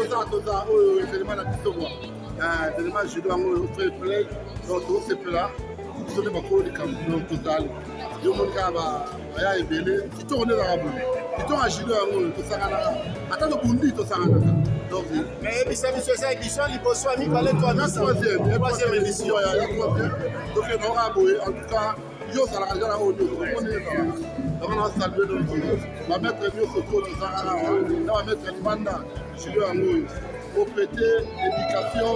ça événement la biso moi événement judo yango frère play donc tout ce plat biso ne bakolo de kampo total yo monka ya ebele kito on est là bon kito a judo yango to sangana ata to bundi to sangana donc mais bisa biso ça édition liboso ami parler toi la troisième édition ya troisième donc on va boyer en tout cas yo ça la gala au dos on est là donc on va saluer donc va mettre mieux photo de sangana on va mettre libanda judo yango OPT, éducation,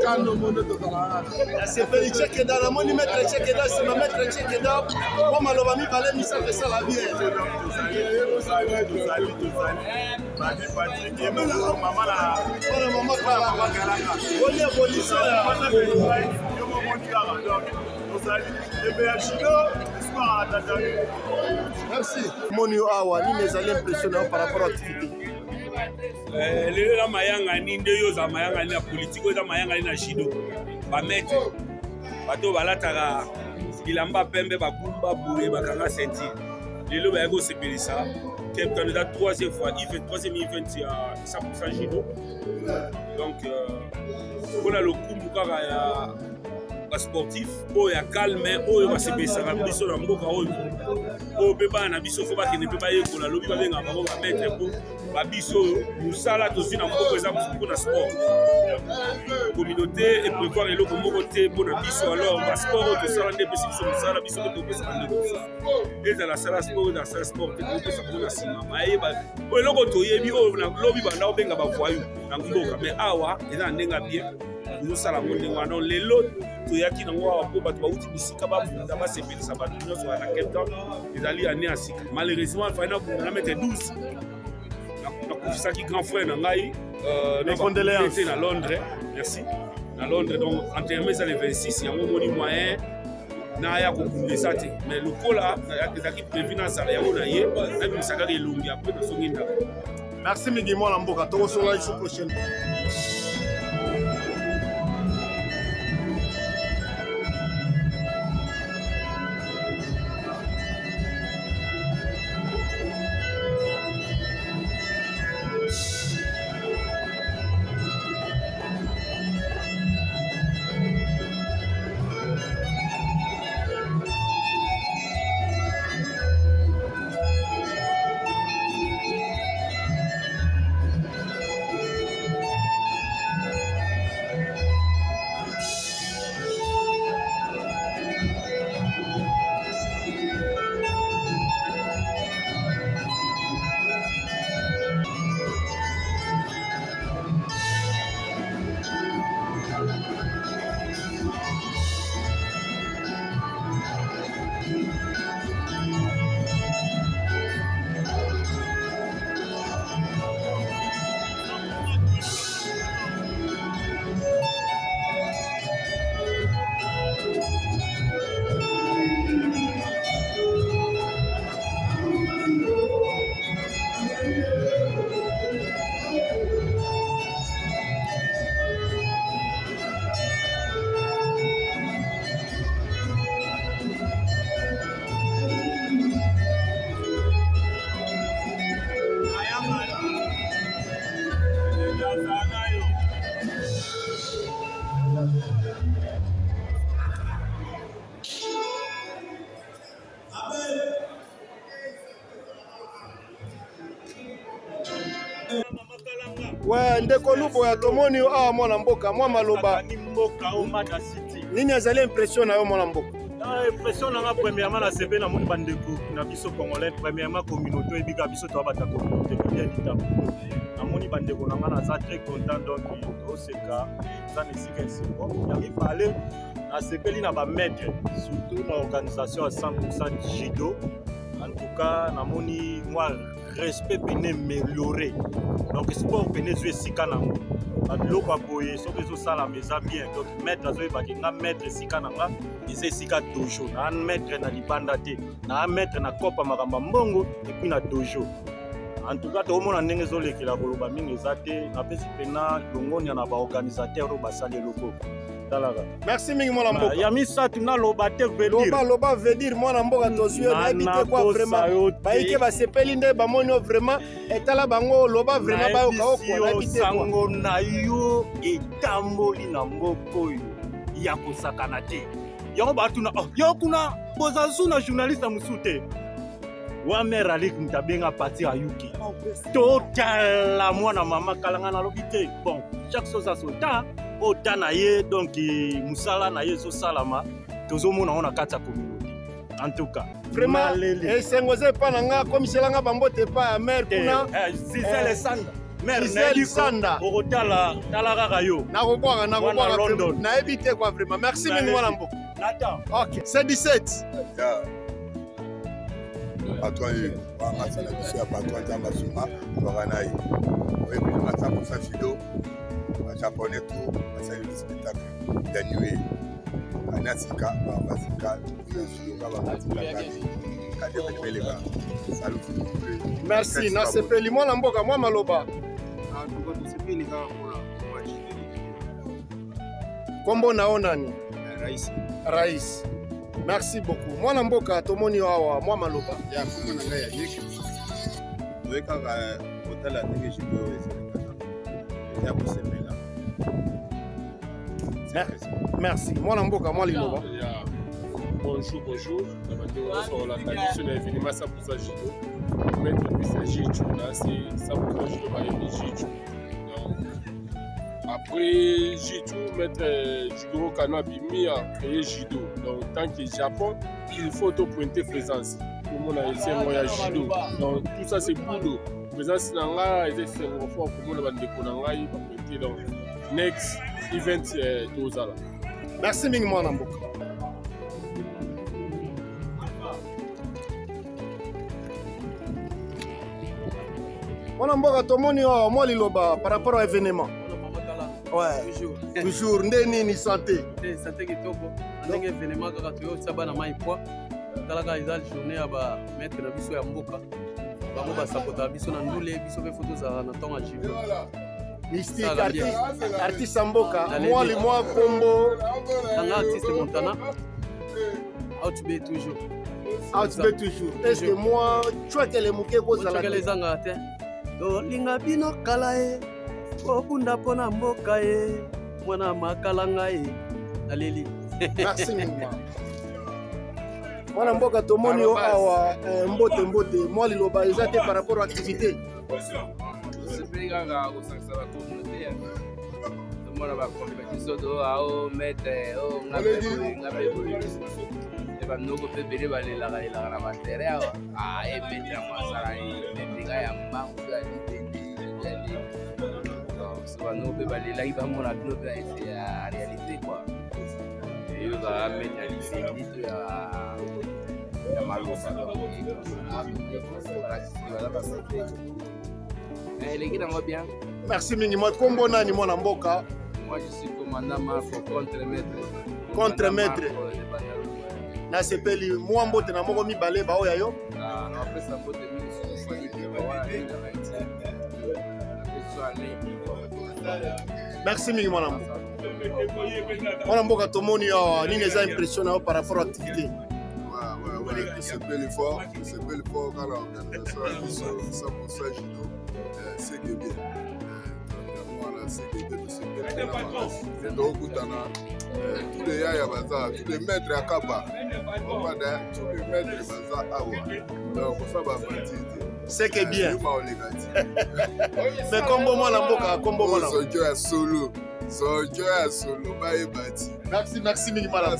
quand le monde est dans la... C'est Félix Tchekeda, la moni maître Tchekeda, c'est ma maître Tchekeda. Moi, malheureusement, il fallait me faire ça la vie. Merci. Mon awa, ni mes allées impressionnants par rapport à l'activité. Lelo la mayanga ni nde yo za mayanga ni na politique za mayanga ni na judo ba maître bato balataka bilamba pembe bakumba boye bakanga ceinture lelo ba yako sepelisa Captain la troisième fois il fait troisième event ya 100% judo donc on a le kumbu kaka ya ba sportif oyo ya calme oyo basepelisa na biso na mboka oyo pe ba na biso fo ba kene pe ba yekola lobi ba benga ba maître po babiso musala tosi na moko eza pour na sport communauté et prévoir eloko moko te mpona biso alors ba sport tosala nde pesi biso musala biso to topesa nde kosala ezala sala sport na sala sport te topesa mpona nsima mayeba oyo eloko toyebi oyo na lobi banda obenga bavoyu na mboka mais awa eza na ndenge bien tozosala ngo ndenge wana lelo toyaki nango awa mpo bato bauti bisika babunda basepelisa bato nyonso na Cape Town ezali ane ya sika malheureusement fai nabunda na mete 12 nakufisaki grand frère na ngai na Londres merci na Londres donc enterrement eza le 26 yango moni moyen naya kokundesa te mais lokola ezalaki prévu nazala yango na ye nabimisakaka elongi apres nasongi ndako. Merci mingi mwana mboka tokosola iso prochaine. Ouais, ndeko lubo ya tomoni awa mwana mboka mwa maloba ni mboka o Mada City. Nini azali impression na yo mwana mboka? Na impression na nga premièrement na sepe na moni bandeko na biso congolais premièrement communauté ebika biso to bata communauté bien ditamo. Na moni bandeko na nga na za très content donc to seka za nesika esiko. Ya parler na sepeli na ba maître surtout na organisation à 100% judo. En tout cas, na moni moi respect pene amélioré. Donc sport pene jouer sika nango. Biloko aboye soki ezosala eza bien. Donc maître azoyebaki nga maître sika nanga eza sika dojo. Na maître na libanda te. Na maître na kopa makambo mbongo et puis na dojo. En tout cas tomona ndenge ezolekela koloba mingi eza te napesi mpena longonia na baorganisateur oyo basali eloko talaka. Merci mingi mwana mboka. Ya misato naloba te loba veut dire mwana mboka tozwi yo nayebi te kwa vraiment bayike basepeli nde bamoni yo vraiment etala bango loba vraiment bayoka okwa nayebi te sango na yo etamboli na mboka oyo ya kosakana te yango batuna yo kuna bozazu na journaliste mosusu te wa mère alik mtabenga pati ayuki totala mwana mama kalanga nalobi te bon chaque chose a son temps ota na ye donc musala na ye ezosalama tozomona ngo na kati ya communauté en tout cas vraiment esengo eza epa na nga komiselanga bambote epa ya mare kuna Gisele Sanda Gisele Sanda okotala tala kaka yo nakokwaka nayebi te kwa vraiment merci mingi mwana mboka ok c'est 17 patron ye bangasi na biso ya patron nzamba suma twaka ye oyebi masa mosa judo bajaponais to basali spectacle ya nuit anasika basika judo babatika kade bebelega salut merci nasepeli mwana mboka mwa maloba kombo na yo nani rais merci beaucoup mwana mboka tomoni awa mwa maloba ya kombo na ngai ya yeki oyekaka kotala ndenge judo ezelekaka eza kosepela. Merci mwana mboka mwa liloba. Bonjour. Sur la tradition de l'événement 100% judo. Maître Mr. Jitu, là c'est 100% judo par Jitu. Après Jitu, Maître Jigoro Kano a créé judo. Donc tant que Japon, il faut pointer présence. Tout le monde a essayé un voyage judo. Donc tout ça c'est boulot. Présence nanga, ils essaient de faire pour le monde de Konanga, ils vont pointer donc next event Tozala. Merci mingi mwana mboka. Mwana mboka tomoni mwa liloba par rapport à événement. Ouais. Toujours nde nini santé. Santé kitoko. Ndenge événement kaka toyo tsaba na mai poa. Talaka eza journée ya ba maître na biso ya mboka. Bango basapota biso na ndule biso pe photo za na tonga jivo. Mystique artiste mboka moi combo un artiste Montana outbe toujours est-ce que moi tu as quel mouké ko zala les zanga te do linga bino kala e ko bunda pona mboka e mwana makalanga e aleli merci mwa mwana mboka tomoni yo awa mbote moi liloba ezate par rapport à activité sepelingaka kosangisa bakommunauté tomona bacompétition to ao maître o ngape boye bandoko mpe ebele balelaka na batere awa maître yango asala mepinga ya mbangu ya libende so bandoko mpe balelaki bamona bino mpe aese ya réalité kua eyokaka maître ya lisendi to ya malosa baza basante eleki nango bien. Merci mingi mwa kombo nani mwana mboka? Moi je suis commandant Marco contre maître. Na sepeli mwa mbote na moko mibale ba oya yo? Na pesa mbote mingi sio fani kwa wala ni na maiti. Merci mingi mwana mboka. Mwana mboka tomoni yo nini eza impression na par rapport à activité? C'est belle fort quand l'organisation a mis sur 100% judo. C'est que bien. Voilà, c'est que bien. C'est donc tous les yaya baza, tous les maîtres à Kaba. Tous les maîtres baza awa. Donc ça va partir. C'est que bien. Mais combo mwana mboka, combo mwana. Sojo ya solo. Bye bati. Merci mingi mala.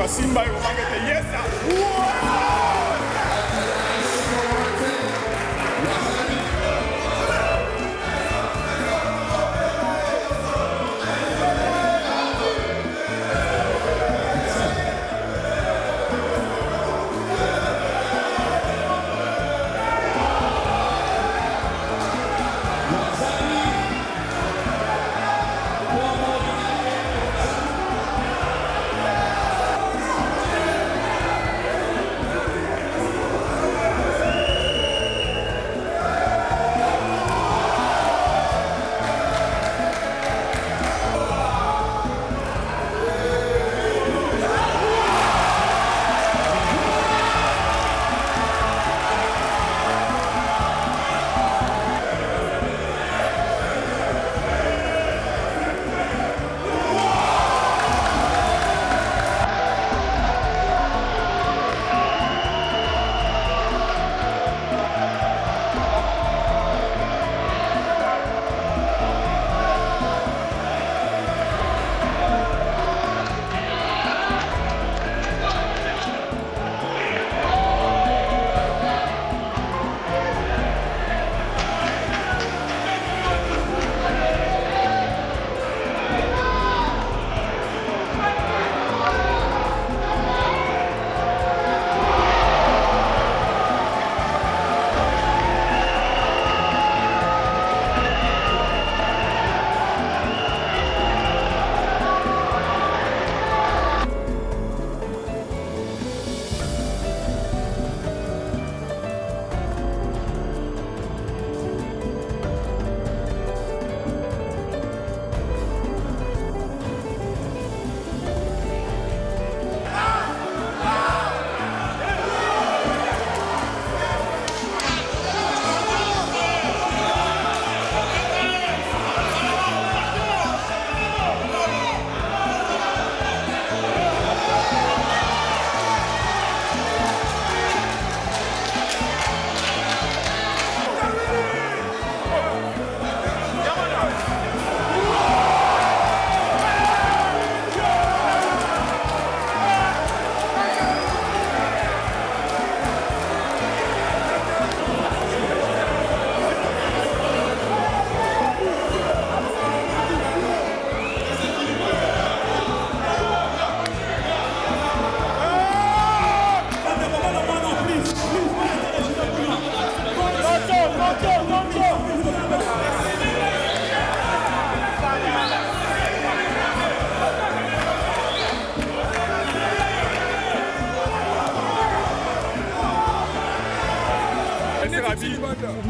Simba ekokangete yesa.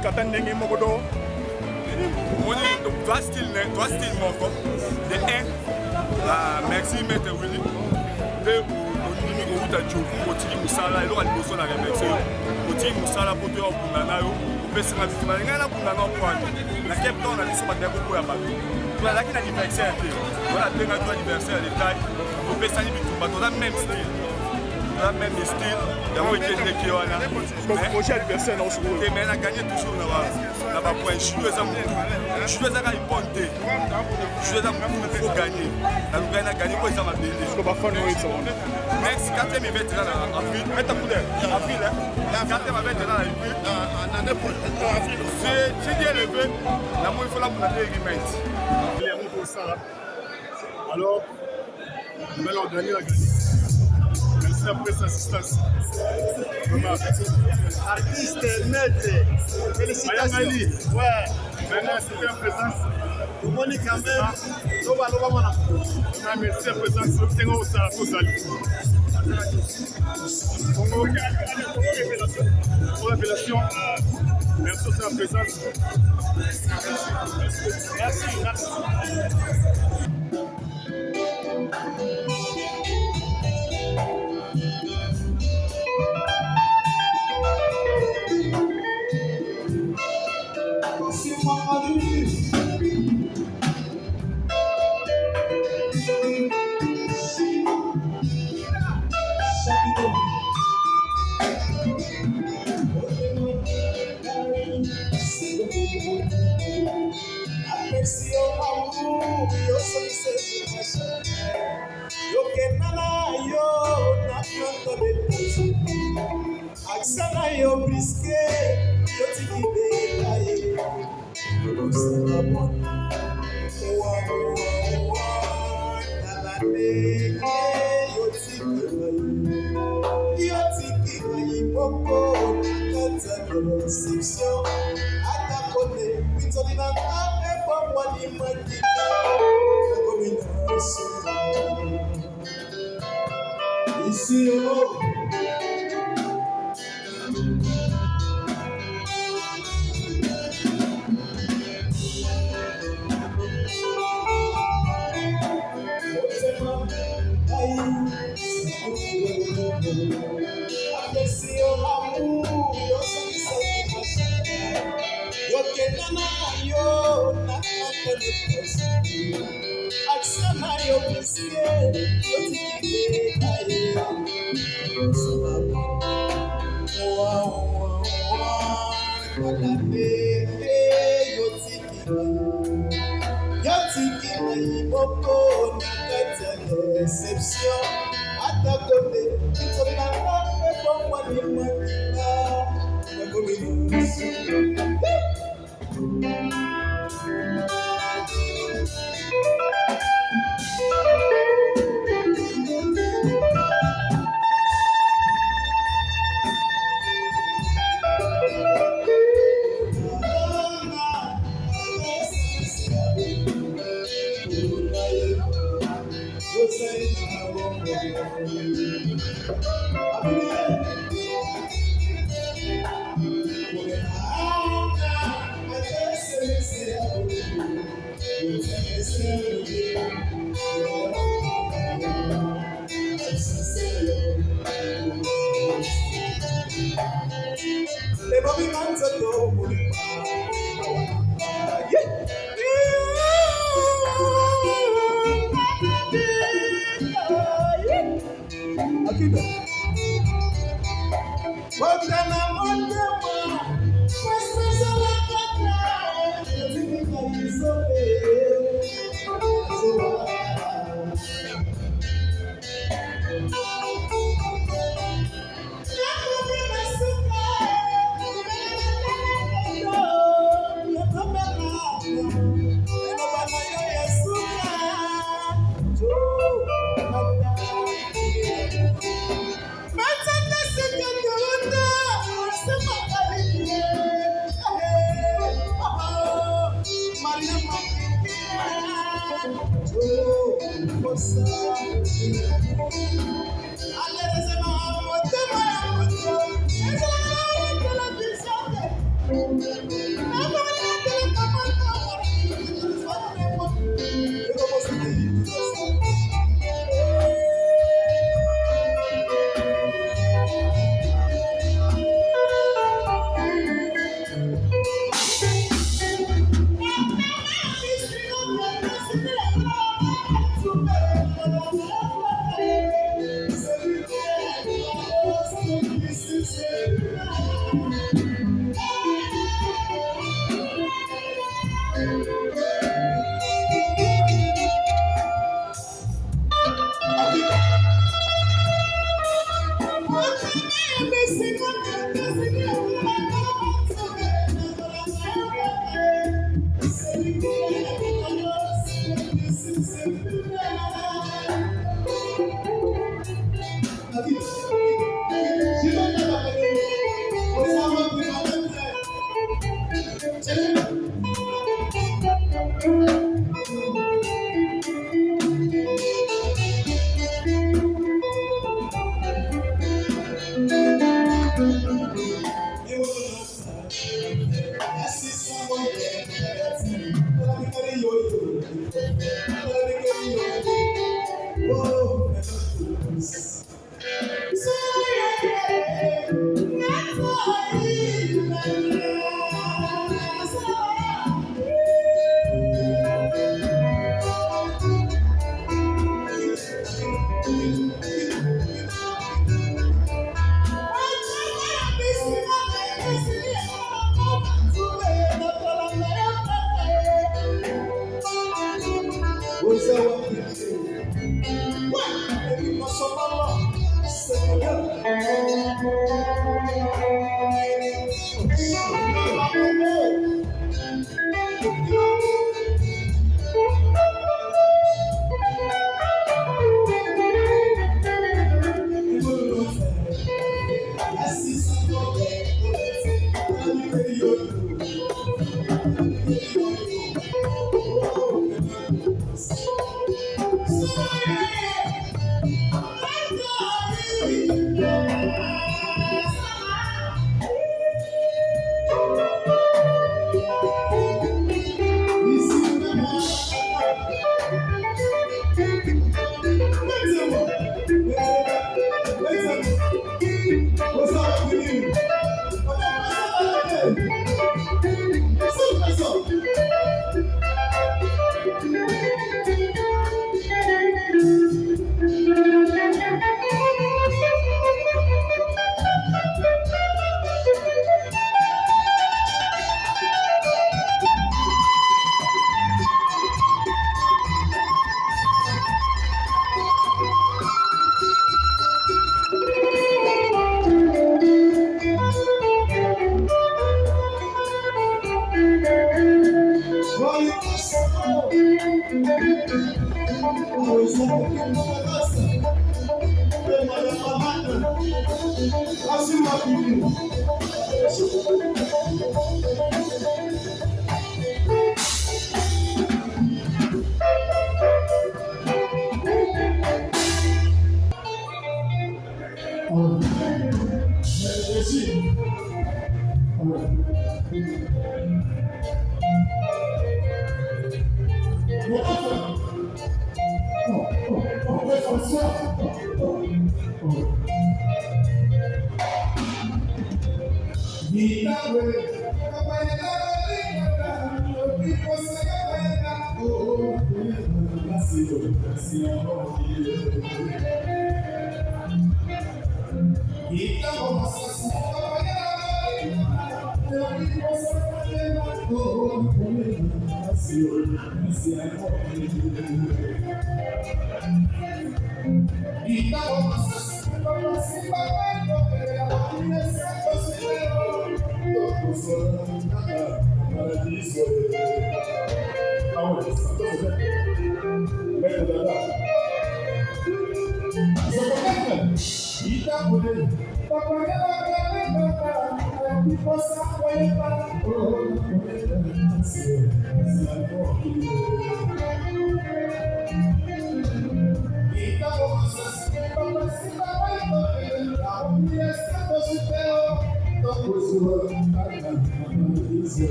mikata ndenge moko do moni toi style moko de un la merci maître Willy pe ondimi kouta joku otiki musala eloko liboso na remercie otiki musala po to okunda na yo opesanga bitu balingai na kunda na okwani na Cape Town na biso batako koya bato tozalaki na anniversaire te wana benga to anniversaire de taille opesani bitu bato oza même style la même style yango ekendeki wana projet anniversaire na osoko te mais na gagné toujours na ba point judo eza mutu judo ezaka ipone te judo eza mutu faut gagner na lukai na gagné po eza mabele ko bafani oyo eza wana merci quatrième event eza na avril meta poudre avril quatrième event eza na avril c'est bien levé na moi il faut la pour la périment alors nous allons gagner la gagne. Merci après cette assistance. Artiste, maître, félicitations. Ouais, maintenant c'était en présence. Tout le monde est quand même. Merci à présence. C'est un ça faut saluer. Pour révélation, merci à la présence. Merci. Yo Sana yo briske, yo tiki de aye. Yo tiki aye boko, kata reception. Atakone, pitoni na kape kwa wani makita. Ici yo. Exception, atakone, kitoni na kape kwa wani makita.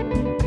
Thank you.